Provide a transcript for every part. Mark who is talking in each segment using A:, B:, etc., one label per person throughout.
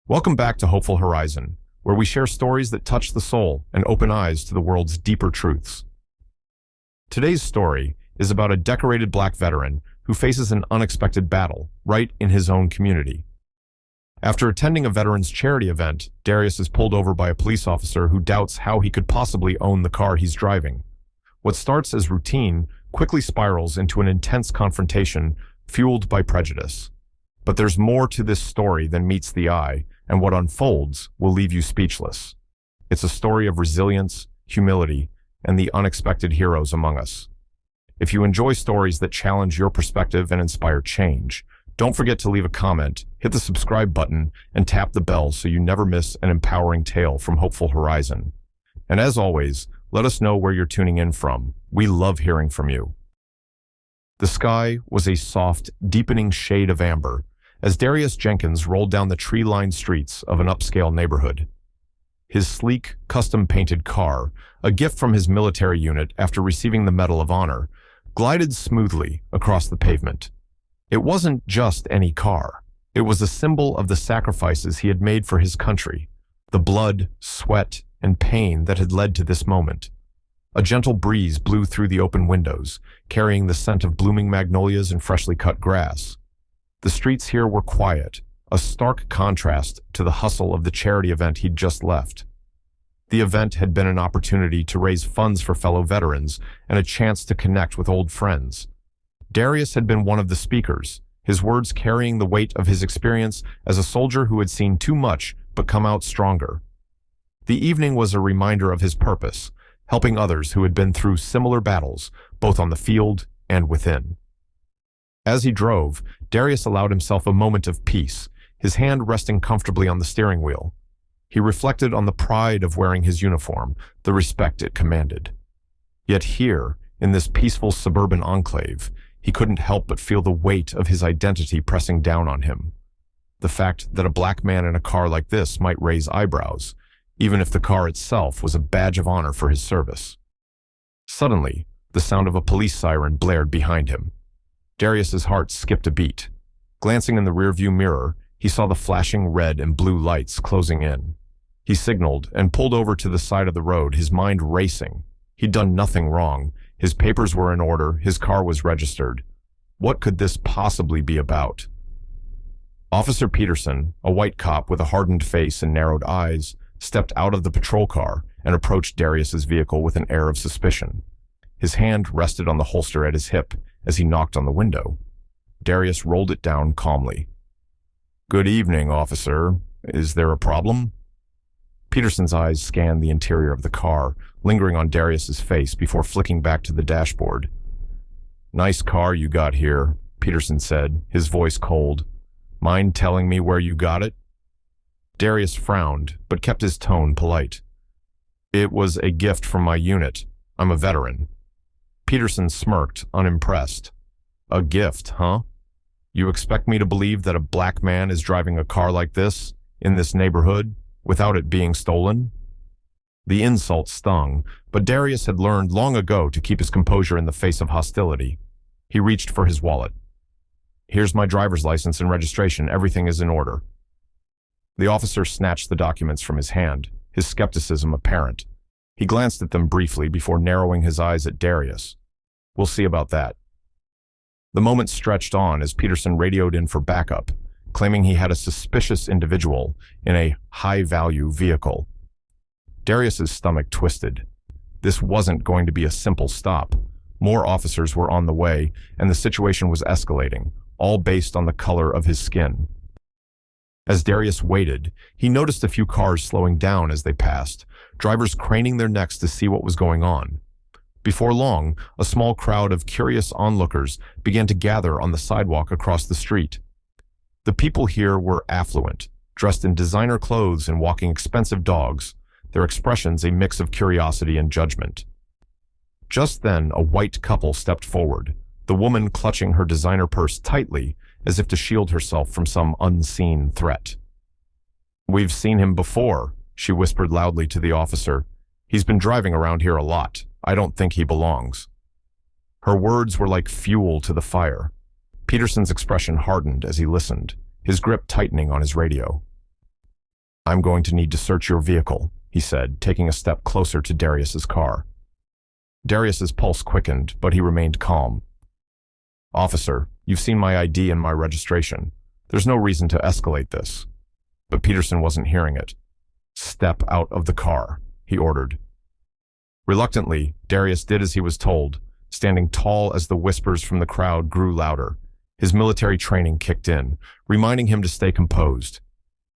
A: Welcome back to Hopeful Horizon, where we share stories that touch the soul and open eyes to the world's deeper truths. Today's story is about a decorated black veteran who faces an unexpected battle right in his own community. After attending a veterans charity event, Darius is pulled over by a police officer who doubts how he could possibly own the car he's driving. What starts as routine quickly spirals into an intense confrontation fueled by prejudice. But there's more to this story than meets the eye, and what unfolds will leave you speechless. It's a story of resilience, humility, and the unexpected heroes among us. If you enjoy stories that challenge your perspective and inspire change, don't forget to leave a comment, hit the subscribe button, and tap the bell so you never miss an empowering tale from Hopeful Horizon. And as always, let us know where you're tuning in from. We love hearing from you. The sky was a soft, deepening shade of amber as Darius Jenkins rolled down the tree-lined streets of an upscale neighborhood. His sleek, custom-painted car, a gift from his military unit after receiving the Medal of Honor, glided smoothly across the pavement. It wasn't just any car. It was a symbol of the sacrifices he had made for his country, the blood, sweat, and pain that had led to this moment. A gentle breeze blew through the open windows, carrying the scent of blooming magnolias and freshly cut grass. The streets here were quiet, a stark contrast to the hustle of the charity event he'd just left. The event had been an opportunity to raise funds for fellow veterans and a chance to connect with old friends. Darius had been one of the speakers, his words carrying the weight of his experience as a soldier who had seen too much but come out stronger. The evening was a reminder of his purpose, helping others who had been through similar battles, both on the field and within. As he drove, Darius allowed himself a moment of peace, his hand resting comfortably on the steering wheel. He reflected on the pride of wearing his uniform, the respect it commanded. Yet here, in this peaceful suburban enclave, he couldn't help but feel the weight of his identity pressing down on him. The fact that a black man in a car like this might raise eyebrows, even if the car itself was a badge of honor for his service. Suddenly, the sound of a police siren blared behind him. Darius's heart skipped a beat. Glancing in the rearview mirror, he saw the flashing red and blue lights closing in. He signaled and pulled over to the side of the road, his mind racing. He'd done nothing wrong. His papers were in order, his car was registered. What could this possibly be about? Officer Peterson, a white cop with a hardened face and narrowed eyes, stepped out of the patrol car and approached Darius's vehicle with an air of suspicion. His hand rested on the holster at his hip as he knocked on the window. Darius rolled it down calmly. "Good evening, officer. Is there a problem?" Peterson's eyes scanned the interior of the car, lingering on Darius's face before flicking back to the dashboard. "Nice car you got here," Peterson said, his voice cold. "Mind telling me where you got it?" Darius frowned, but kept his tone polite. "It was a gift from my unit. I'm a veteran." Peterson smirked, unimpressed. "A gift, huh? You expect me to believe that a black man is driving a car like this, in this neighborhood, without it being stolen?" The insult stung, but Darius had learned long ago to keep his composure in the face of hostility. He reached for his wallet. "Here's my driver's license and registration. Everything is in order." The officer snatched the documents from his hand, his skepticism apparent. He glanced at them briefly before narrowing his eyes at Darius. "We'll see about that." The moment stretched on as Peterson radioed in for backup, claiming he had a suspicious individual in a high-value vehicle. Darius's stomach twisted. This wasn't going to be a simple stop. More officers were on the way, and the situation was escalating, all based on the color of his skin. As Darius waited, he noticed a few cars slowing down as they passed, drivers craning their necks to see what was going on. Before long, a small crowd of curious onlookers began to gather on the sidewalk across the street. The people here were affluent, dressed in designer clothes and walking expensive dogs, their expressions a mix of curiosity and judgment. Just then, a white couple stepped forward, the woman clutching her designer purse tightly as if to shield herself from some unseen threat. "We've seen him before," she whispered loudly to the officer. "He's been driving around here a lot. I don't think he belongs." Her words were like fuel to the fire. Peterson's expression hardened as he listened, his grip tightening on his radio. "I'm going to need to search your vehicle," he said, taking a step closer to Darius's car. Darius's pulse quickened, but he remained calm. "Officer, you've seen my ID and my registration. There's no reason to escalate this." But Peterson wasn't hearing it. "Step out of the car," he ordered. Reluctantly, Darius did as he was told, standing tall as the whispers from the crowd grew louder. His military training kicked in, reminding him to stay composed.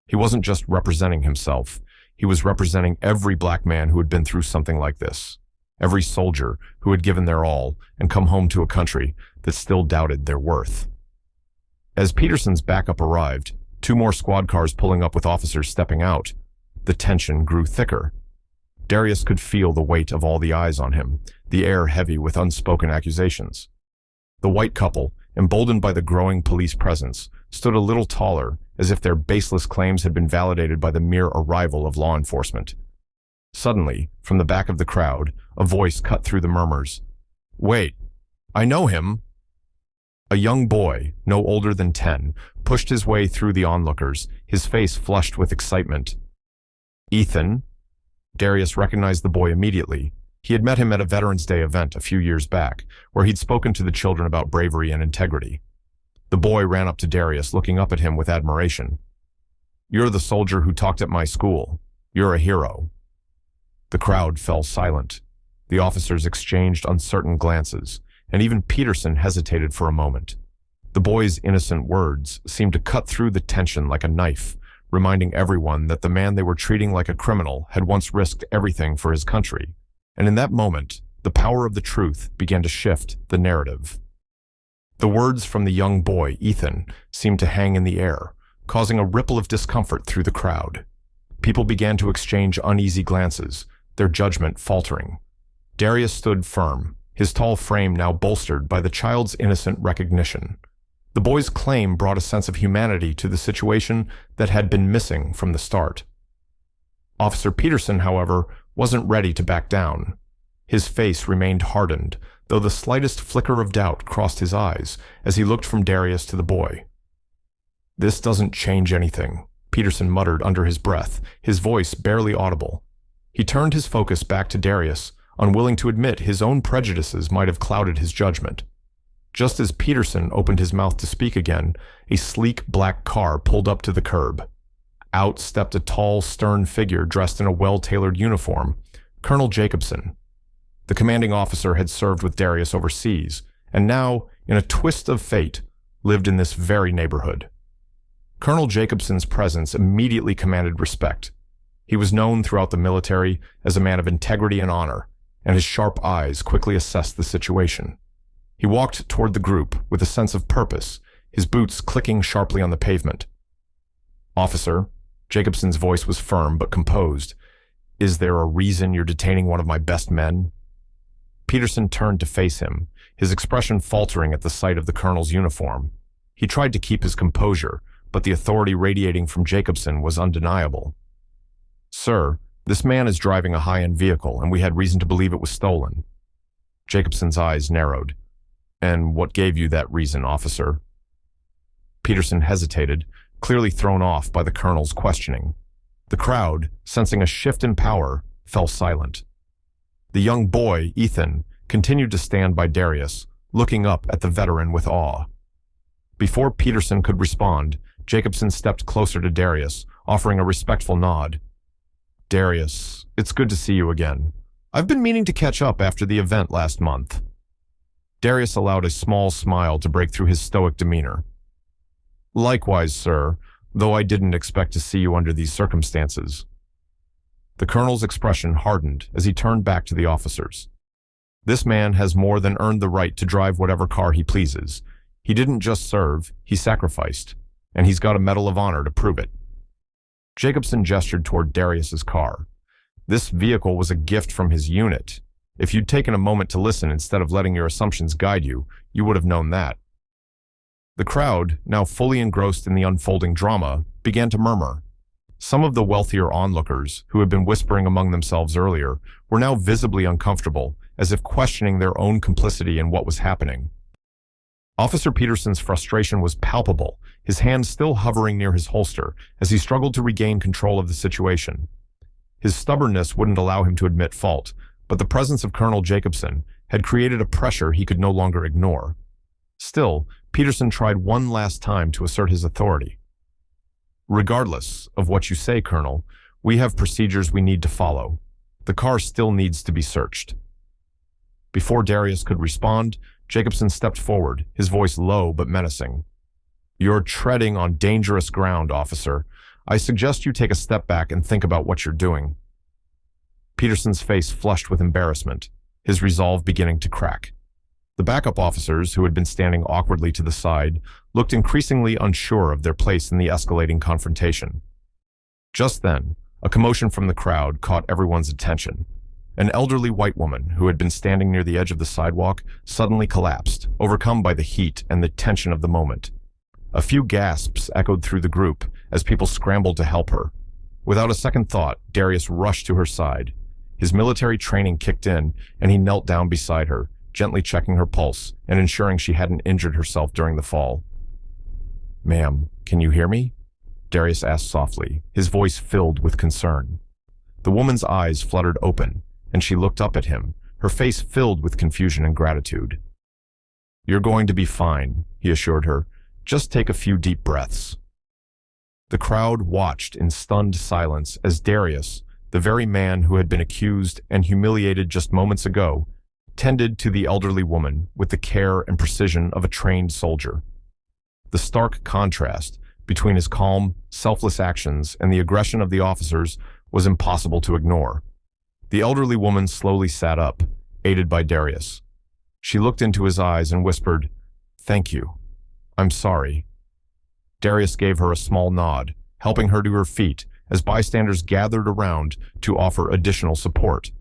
A: He wasn't just representing himself. He was representing every black man who had been through something like this. Every soldier who had given their all and come home to a country that still doubted their worth. As Peterson's backup arrived, 2 more squad cars pulling up with officers stepping out, the tension grew thicker. Darius could feel the weight of all the eyes on him, the air heavy with unspoken accusations. The white couple, emboldened by the growing police presence, stood a little taller, as if their baseless claims had been validated by the mere arrival of law enforcement. Suddenly, from the back of the crowd, a voice cut through the murmurs. "Wait, I know him." A young boy, no older than 10, pushed his way through the onlookers, his face flushed with excitement. "Ethan?" Darius recognized the boy immediately. He had met him at a Veterans Day event a few years back, where he'd spoken to the children about bravery and integrity. The boy ran up to Darius, looking up at him with admiration. "You're the soldier who talked at my school. You're a hero." The crowd fell silent. The officers exchanged uncertain glances, and even Peterson hesitated for a moment. The boy's innocent words seemed to cut through the tension like a knife, reminding everyone that the man they were treating like a criminal had once risked everything for his country. And in that moment, the power of the truth began to shift the narrative. The words from the young boy, Ethan, seemed to hang in the air, causing a ripple of discomfort through the crowd. People began to exchange uneasy glances, their judgment faltering. Darius stood firm, his tall frame now bolstered by the child's innocent recognition. The boy's claim brought a sense of humanity to the situation that had been missing from the start. Officer Peterson, however, wasn't ready to back down. His face remained hardened, though the slightest flicker of doubt crossed his eyes as he looked from Darius to the boy. "This doesn't change anything," Peterson muttered under his breath, his voice barely audible. He turned his focus back to Darius, unwilling to admit his own prejudices might have clouded his judgment. Just as Peterson opened his mouth to speak again, a sleek black car pulled up to the curb. Out stepped a tall, stern figure dressed in a well-tailored uniform, Colonel Jacobson. The commanding officer had served with Darius overseas, and now, in a twist of fate, lived in this very neighborhood. Colonel Jacobson's presence immediately commanded respect. He was known throughout the military as a man of integrity and honor, and his sharp eyes quickly assessed the situation. He walked toward the group with a sense of purpose, his boots clicking sharply on the pavement. "Officer," Jacobson's voice was firm but composed, "is there a reason you're detaining one of my best men?" Peterson turned to face him, his expression faltering at the sight of the colonel's uniform. He tried to keep his composure, but the authority radiating from Jacobson was undeniable. "Sir, this man is driving a high-end vehicle, and we had reason to believe it was stolen." Jacobson's eyes narrowed. "And what gave you that reason, officer?" Peterson hesitated, clearly thrown off by the colonel's questioning. The crowd, sensing a shift in power, fell silent. The young boy, Ethan, continued to stand by Darius, looking up at the veteran with awe. Before Peterson could respond, Jacobson stepped closer to Darius, offering a respectful nod. "Darius, it's good to see you again. I've been meaning to catch up after the event last month." Darius allowed a small smile to break through his stoic demeanor. "Likewise, sir, though I didn't expect to see you under these circumstances." The colonel's expression hardened as he turned back to the officers. "This man has more than earned the right to drive whatever car he pleases. He didn't just serve, he sacrificed, and he's got a Medal of Honor to prove it." Jacobson gestured toward Darius's car. "This vehicle was a gift from his unit. If you'd taken a moment to listen instead of letting your assumptions guide you, you would have known that." The crowd, now fully engrossed in the unfolding drama, began to murmur. Some of the wealthier onlookers, who had been whispering among themselves earlier, were now visibly uncomfortable, as if questioning their own complicity in what was happening. Officer Peterson's frustration was palpable, his hand still hovering near his holster as he struggled to regain control of the situation. His stubbornness wouldn't allow him to admit fault, but the presence of Colonel Jacobson had created a pressure he could no longer ignore. Still, Peterson tried one last time to assert his authority. "Regardless of what you say, Colonel, we have procedures we need to follow. The car still needs to be searched." Before Darius could respond, Jacobson stepped forward, his voice low but menacing. "You're treading on dangerous ground, officer. I suggest you take a step back and think about what you're doing." Peterson's face flushed with embarrassment, his resolve beginning to crack. The backup officers, who had been standing awkwardly to the side, looked increasingly unsure of their place in the escalating confrontation. Just then, a commotion from the crowd caught everyone's attention. An elderly white woman who had been standing near the edge of the sidewalk suddenly collapsed, overcome by the heat and the tension of the moment. A few gasps echoed through the group as people scrambled to help her. Without a second thought, Darius rushed to her side. His military training kicked in, and he knelt down beside her, gently checking her pulse and ensuring she hadn't injured herself during the fall. "Ma'am, can you hear me?" Darius asked softly, his voice filled with concern. The woman's eyes fluttered open, and she looked up at him, her face filled with confusion and gratitude. "You're going to be fine," he assured her. "Just take a few deep breaths." The crowd watched in stunned silence as Darius, the very man who had been accused and humiliated just moments ago, tended to the elderly woman with the care and precision of a trained soldier. The stark contrast between his calm, selfless actions and the aggression of the officers was impossible to ignore. The elderly woman slowly sat up, aided by Darius. She looked into his eyes and whispered, "Thank you. I'm sorry." Darius gave her a small nod, helping her to her feet as bystanders gathered around to offer additional support.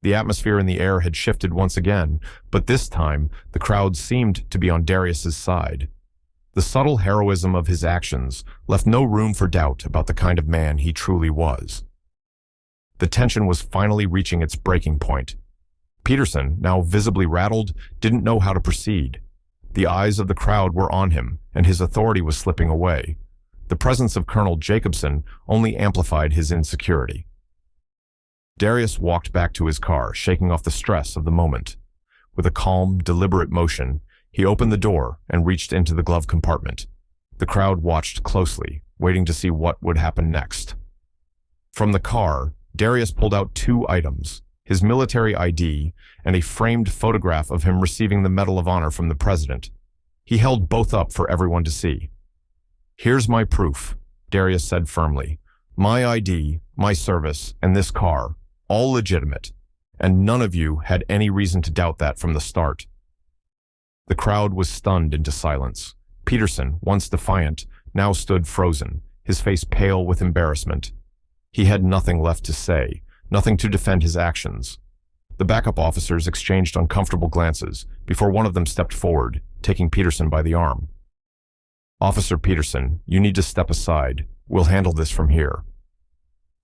A: The atmosphere in the air had shifted once again, but this time the crowd seemed to be on Darius's side. The subtle heroism of his actions left no room for doubt about the kind of man he truly was. The tension was finally reaching its breaking point. Peterson, now visibly rattled, didn't know how to proceed. The eyes of the crowd were on him, and his authority was slipping away. The presence of Colonel Jacobson only amplified his insecurity. Darius walked back to his car, shaking off the stress of the moment. With a calm, deliberate motion, he opened the door and reached into the glove compartment. The crowd watched closely, waiting to see what would happen next. From the car, Darius pulled out two items, his military ID and a framed photograph of him receiving the Medal of Honor from the president. He held both up for everyone to see. "Here's my proof," Darius said firmly. "My ID, my service, and this car, all legitimate, and none of you had any reason to doubt that from the start." The crowd was stunned into silence. Peterson, once defiant, now stood frozen, his face pale with embarrassment. He had nothing left to say, nothing to defend his actions. The backup officers exchanged uncomfortable glances before one of them stepped forward, taking Peterson by the arm. "Officer Peterson, you need to step aside. We'll handle this from here."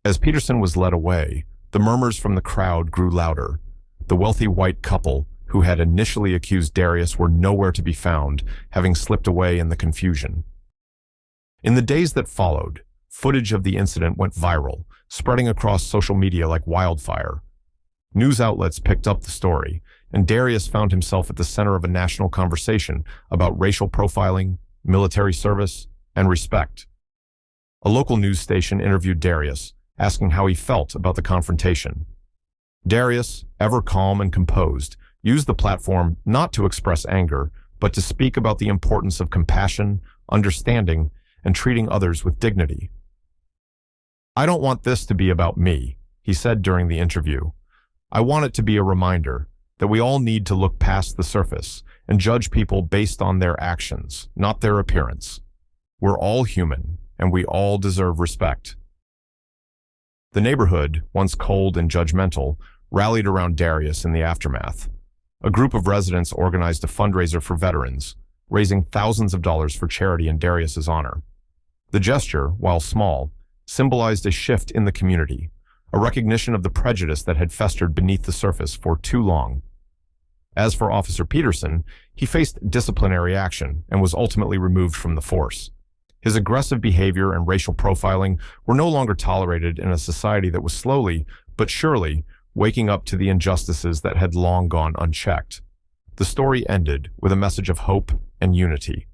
A: As Peterson was led away, the murmurs from the crowd grew louder. The wealthy white couple who had initially accused Darius were nowhere to be found, having slipped away in the confusion. In the days that followed, footage of the incident went viral, spreading across social media like wildfire. News outlets picked up the story, and Darius found himself at the center of a national conversation about racial profiling, military service, and respect. A local news station interviewed Darius, asking how he felt about the confrontation. Darius, ever calm and composed, used the platform not to express anger, but to speak about the importance of compassion, understanding, and treating others with dignity. "I don't want this to be about me," he said during the interview. "I want it to be a reminder that we all need to look past the surface and judge people based on their actions, not their appearance. We're all human, and we all deserve respect." The neighborhood, once cold and judgmental, rallied around Darius in the aftermath. A group of residents organized a fundraiser for veterans, raising thousands of dollars for charity in Darius's honor. The gesture, while small, symbolized a shift in the community, a recognition of the prejudice that had festered beneath the surface for too long. As for Officer Peterson, he faced disciplinary action and was ultimately removed from the force. His aggressive behavior and racial profiling were no longer tolerated in a society that was slowly, but surely, waking up to the injustices that had long gone unchecked. The story ended with a message of hope and unity.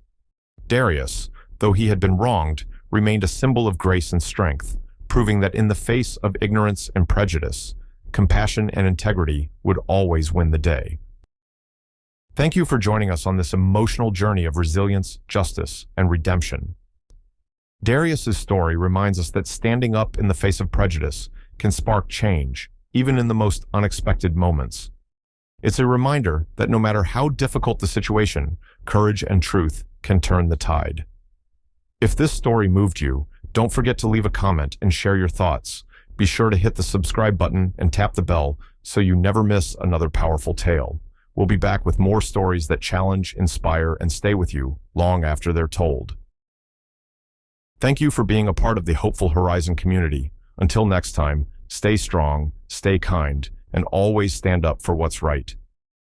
A: Darius, though he had been wronged, remained a symbol of grace and strength, proving that in the face of ignorance and prejudice, compassion and integrity would always win the day. Thank you for joining us on this emotional journey of resilience, justice, and redemption. Darius's story reminds us that standing up in the face of prejudice can spark change, even in the most unexpected moments. It's a reminder that no matter how difficult the situation, courage and truth can turn the tide. If this story moved you, don't forget to leave a comment and share your thoughts. Be sure to hit the subscribe button and tap the bell so you never miss another powerful tale. We'll be back with more stories that challenge, inspire, and stay with you long after they're told. Thank you for being a part of the Hopeful Horizon community. Until next time, stay strong, stay kind, and always stand up for what's right.